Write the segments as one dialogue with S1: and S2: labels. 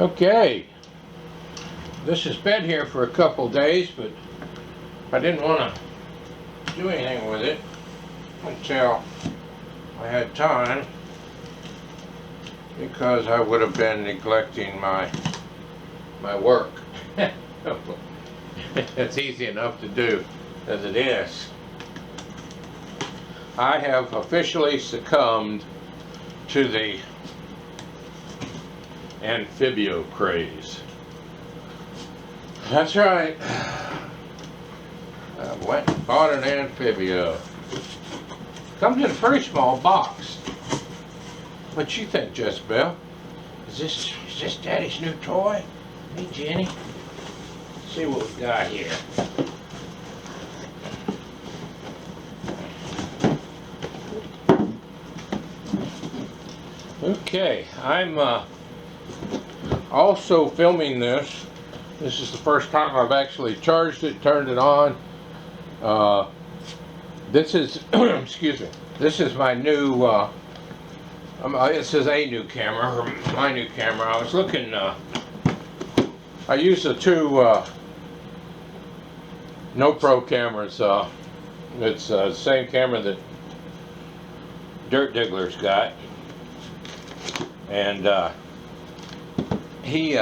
S1: Okay, this has been here for a couple days, but I didn't want to do anything with it until I had time, because I would have been neglecting my work. It's easy enough to do as it is. I have officially succumbed to the ANFIBO craze. That's right. I went and bought an ANFIBO. Comes in a pretty small box. What you think, Jezebel? Is this Daddy's new toy? Hey, Jenny. Let's see what we got here. Okay, I'm also filming this. This is the first time I've actually charged it, turned it on. This is, excuse me, this is my new, this is a new camera, or my new camera. I was looking, I use the two NoPro cameras. It's the same camera that Dirt Diggler's got. And he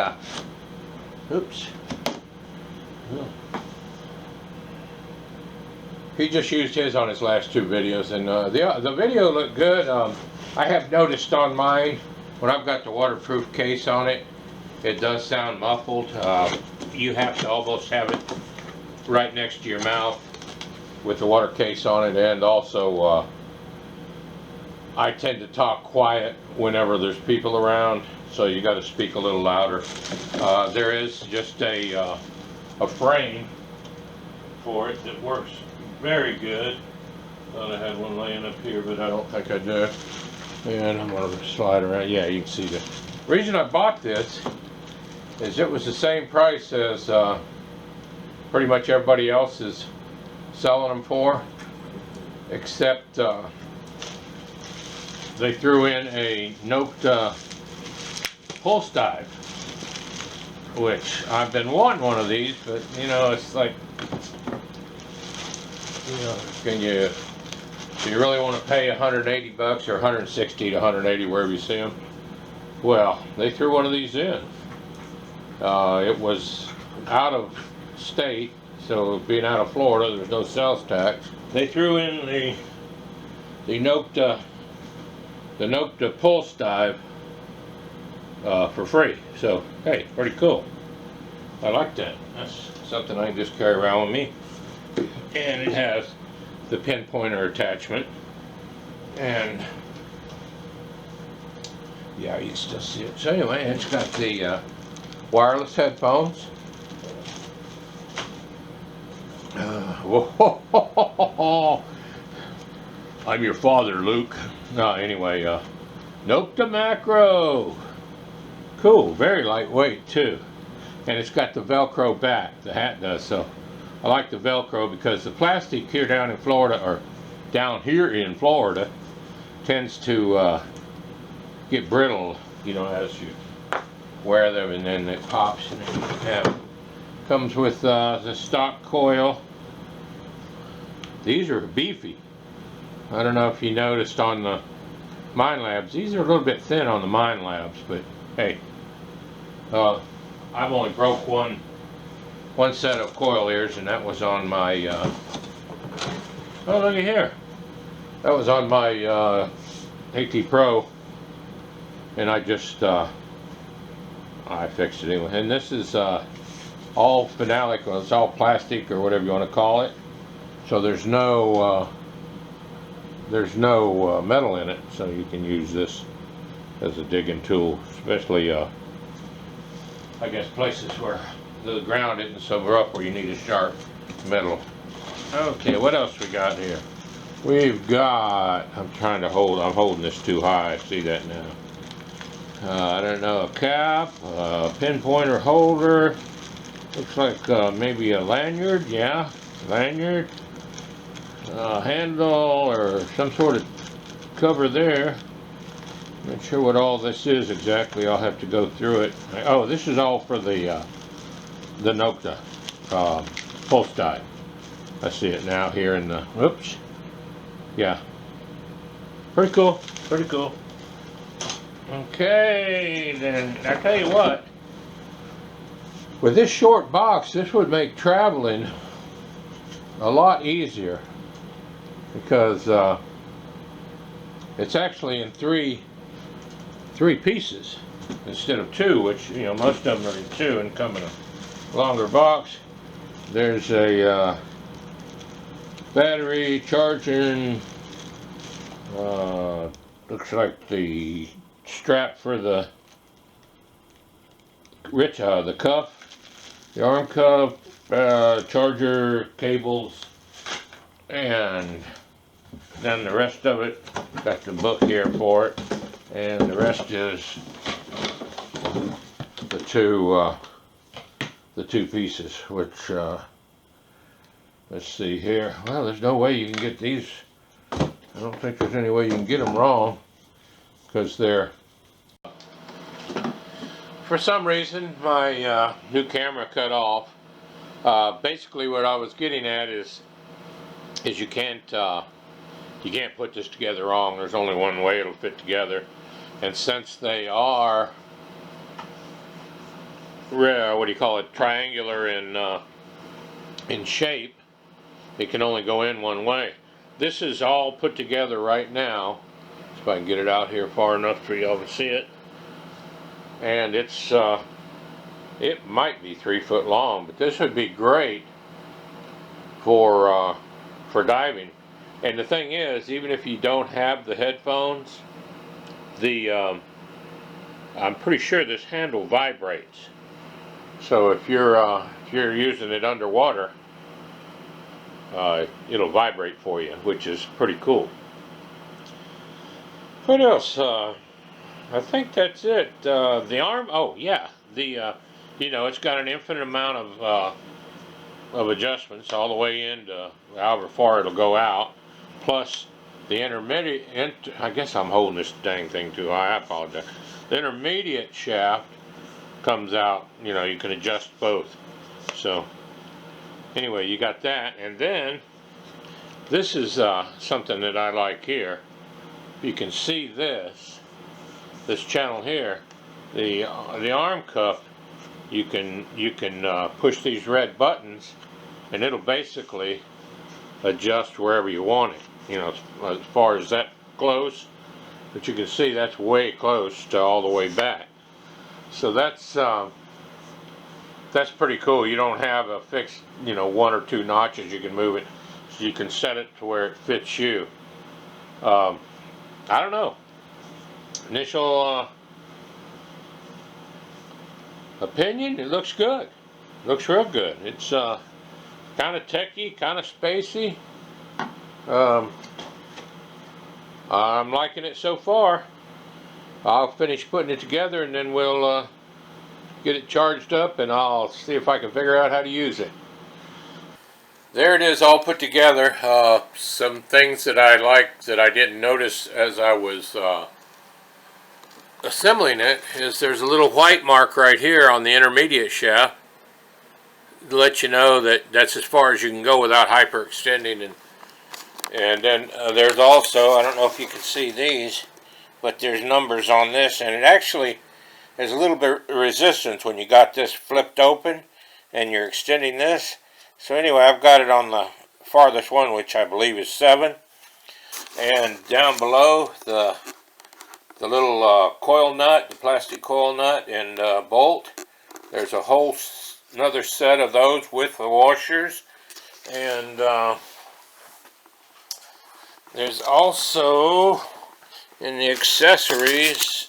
S1: just used his on his last two videos, and the video looked good. I have noticed on mine, when I've got the waterproof case on it, it does sound muffled. You have to almost have it right next to your mouth with the water case on it, and also I tend to talk quiet whenever there's people around, so you got to speak a little louder. There is just a frame for it that works very good. Thought I had one laying up here, but I don't think I do. And I'm going to slide around. Yeah, you can see the reason I bought this is it was the same price as pretty much everybody else is selling them for, except they threw in a Nokta Pulse Dive, which I've been wanting one of these, but you know, it's like, you know, do you really want to pay 180 bucks or 160 to 180 wherever you see them? Well, they threw one of these in. It was out of state, so being out of Florida, there's no sales tax. They threw in the Nokta Pulse Dive for free. So, hey, pretty cool. I like that. That's something I can just carry around with me. And it has the pinpointer attachment. And, yeah, you can still see it. So anyway, it's got the wireless headphones. I'm your father, Luke. Anyway, Nokta Makro. Cool, very lightweight too. And it's got the Velcro back, the hat does, so I like the Velcro because the plastic here down in Florida, or down here in Florida, tends to get brittle, you know, as you wear them, and then it pops. And it comes with the stock coil. These are beefy. I don't know if you noticed on the Mind Labs, these are a little bit thin on the Mind Labs, but hey, I've only broke one set of coil ears, and that was on my, oh, look at here. That was on my AT Pro, and I just, I fixed it anyway. And this is all phenolic, well, it's all plastic or whatever you want to call it. So there's no metal in it, so you can use this as a digging tool, especially I guess places where the ground isn't so rough where you need a sharp metal. Okay, what else we got here? We've got, I'm holding this too high, see that now. I don't know, a cap, a pinpointer holder, looks like maybe a lanyard, yeah, lanyard. Handle or some sort of cover there. Not sure what all this is exactly. I'll have to go through it. Oh, this is all for the Nokta Pulse Dive. I see it now here in the, whoops. Yeah. Pretty cool. Pretty cool. Okay, then I tell you what. With this short box, this would make traveling a lot easier because it's actually in three pieces instead of two, which, you know, most of them are in two and come in a longer box. There's a battery charging, looks like the strap for the cuff, the arm cuff, charger cables, and then the rest of it, got the book here for it, and the rest is the two pieces, which let's see here. Well, there's no way you can get these. I don't think there's any way you can get them wrong, because they're, for some reason my new camera cut off. Basically what I was getting at is you can't put this together wrong. There's only one way it'll fit together, and since they are what do you call it, triangular in shape, it can only go in one way. This is all put together right now, if I can get it out here far enough for y'all to see it, and it's it might be 3 foot long, but this would be great for diving. And the thing is, even if you don't have the headphones, the I'm pretty sure this handle vibrates. So if you're using it underwater, it'll vibrate for you, which is pretty cool. What else? I think that's it. The arm. Oh yeah, the you know, it's got an infinite amount of adjustments all the way into however far it'll go out. Plus the intermediate. I guess I'm holding this dang thing too high. I apologize. The intermediate shaft comes out. You know, you can adjust both. So anyway, you got that, and then this is something that I like here. You can see this channel here, the arm cuff. You can push these red buttons, and it'll basically adjust wherever you want it. You know, as far as that close, but you can see that's way close to all the way back. So that's pretty cool. You don't have a fixed, you know, 1 or 2 notches. You can move it, so you can set it to where it fits you. I don't know. Initial opinion, it looks good. Looks real good. It's kind of techy, kind of spacey. I'm liking it so far. I'll finish putting it together, and then we'll get it charged up, and I'll see if I can figure out how to use it. There it is, all put together. Some things that I like that I didn't notice as I was assembling it is there's a little white mark right here on the intermediate shaft to let you know that that's as far as you can go without hyperextending. And then there's also, I don't know if you can see these, but there's numbers on this, and it actually has a little bit of resistance when you got this flipped open and you're extending this. So anyway, I've got it on the farthest one, which I believe is 7. And down below, the little coil nut, the plastic coil nut and bolt, there's a whole another set of those with the washers. And there's also in the accessories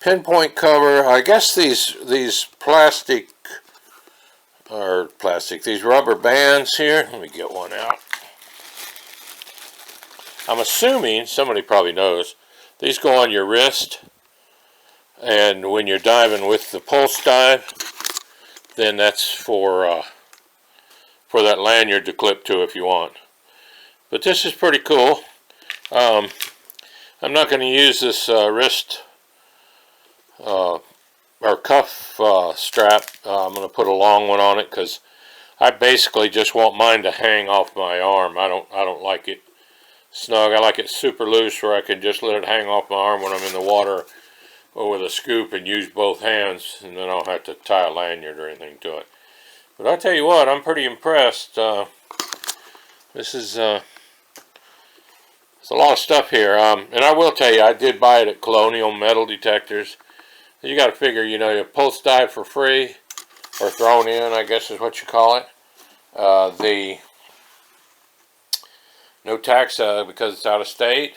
S1: pinpoint cover. I guess these plastic, these rubber bands here. Let me get one out. I'm assuming, somebody probably knows, these go on your wrist, and when you're diving with the pulse dive, then that's for that lanyard to clip to if you want. But this is pretty cool. I'm not going to use this wrist or cuff strap. I'm going to put a long one on it because I basically just want mine to hang off my arm. I don't like it snug. I like it super loose where I can just let it hang off my arm when I'm in the water or with a scoop and use both hands, and then I don't have to tie a lanyard or anything to it. But I'll tell you what, I'm pretty impressed. This is it's a lot of stuff here. And I will tell you, I did buy it at Colonial Metal Detectors. You got to figure, you know, you pulse dive for free, or thrown in, I guess is what you call it. The no tax because it's out of state,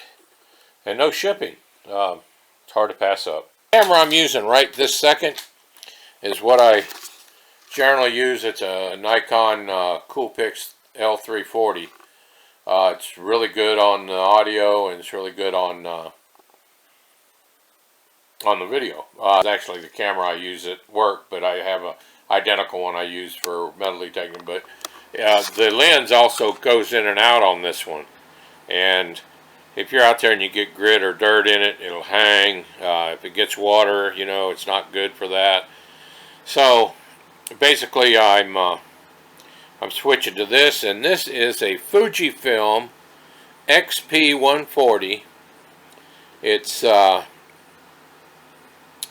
S1: and no shipping. It's hard to pass up. The camera I'm using right this second is what I generally use. It's a Nikon Coolpix L340. It's really good on the audio, and it's really good on the video. It's actually the camera I use at work, but I have a identical one I use for metal detecting. But the lens also goes in and out on this one, and if you're out there and you get grit or dirt in it, it'll hang. If it gets water, you know, it's not good for that. So basically I'm switching to this, and this is a Fujifilm XP140.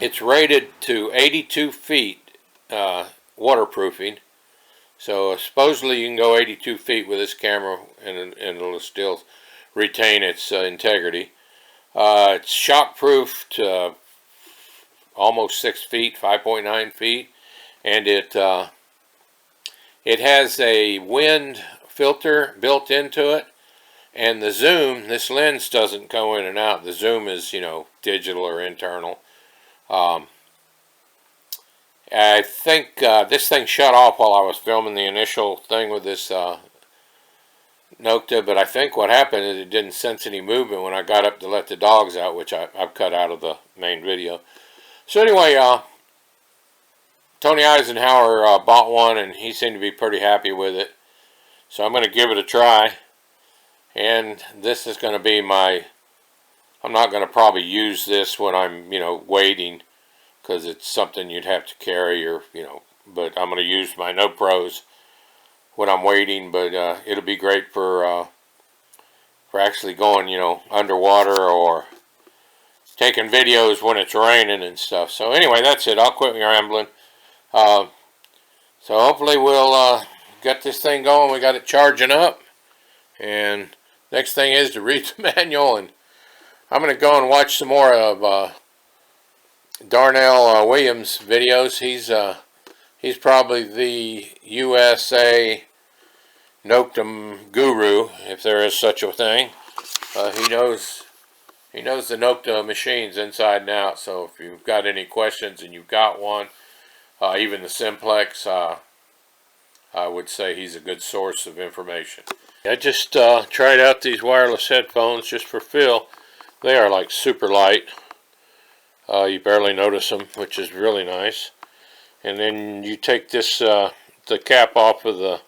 S1: It's rated to 82 feet waterproofing. So supposedly you can go 82 feet with this camera and it'll still retain its integrity. It's shockproofed almost 6 feet, 5.9 feet, and it has a wind filter built into it, and the zoom, this lens doesn't go in and out. The zoom is, you know, digital or internal. I think this thing shut off while I was filming the initial thing with this Nokta, but I think what happened is it didn't sense any movement when I got up to let the dogs out, which I've cut out of the main video. So anyway, Tony Eisenhower bought one, and he seemed to be pretty happy with it. So I'm going to give it a try. And this is going to be my, I'm not going to probably use this when I'm, you know, wading, because it's something you'd have to carry, or, you know, but I'm going to use my No Pros when I'm wading. But it'll be great for actually going, you know, underwater or taking videos when it's raining and stuff. So anyway, that's it. I'll quit rambling. So hopefully we'll get this thing going. We got it charging up, and next thing is to read the manual, and I'm going to go and watch some more of Darnell Williams' videos. He's probably the USA Nokta guru, if there is such a thing. He knows the Nokta machines inside and out. So if you've got any questions and you've got one, even the simplex, I would say he's a good source of information. I just tried out these wireless headphones just for feel. They are like super light. You barely notice them, which is really nice. And then you take this the cap off of the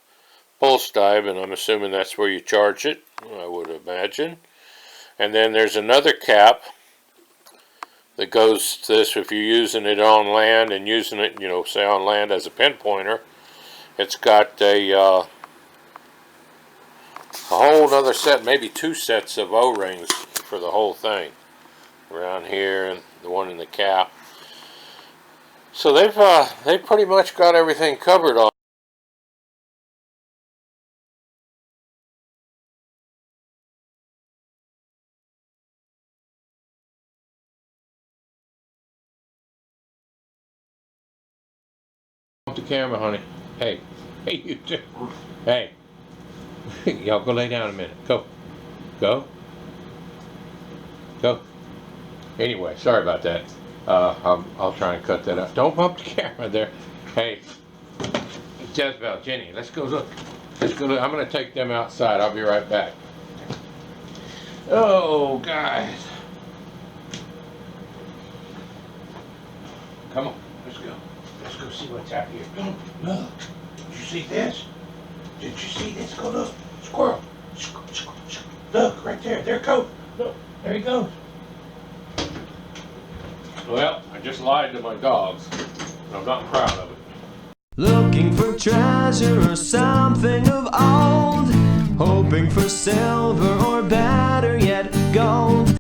S1: Pulse Dive, and I'm assuming that's where you charge it, I would imagine. And then there's another cap that goes to this if you're using it on land and using it, you know, say on land as a pinpointer. It's got a whole other set, maybe 2 sets of O-rings for the whole thing around here, and the one in the cap. So they've pretty much got everything covered on. The camera, honey. Hey, you two. Hey, y'all go lay down a minute. Go. Anyway, sorry about that. I'll try and cut that out. Don't bump the camera there. Hey, Jezebel, Jenny, let's go look. I'm going to take them outside. I'll be right back. Oh, guys. Come on, let's go. Let's go see what's out here. Look. Did you see this? Go look. Squirrel. Look, right there. There it goes. Look, there he goes. Well, I just lied to my dogs. And I'm not proud of it.
S2: Looking for treasure or something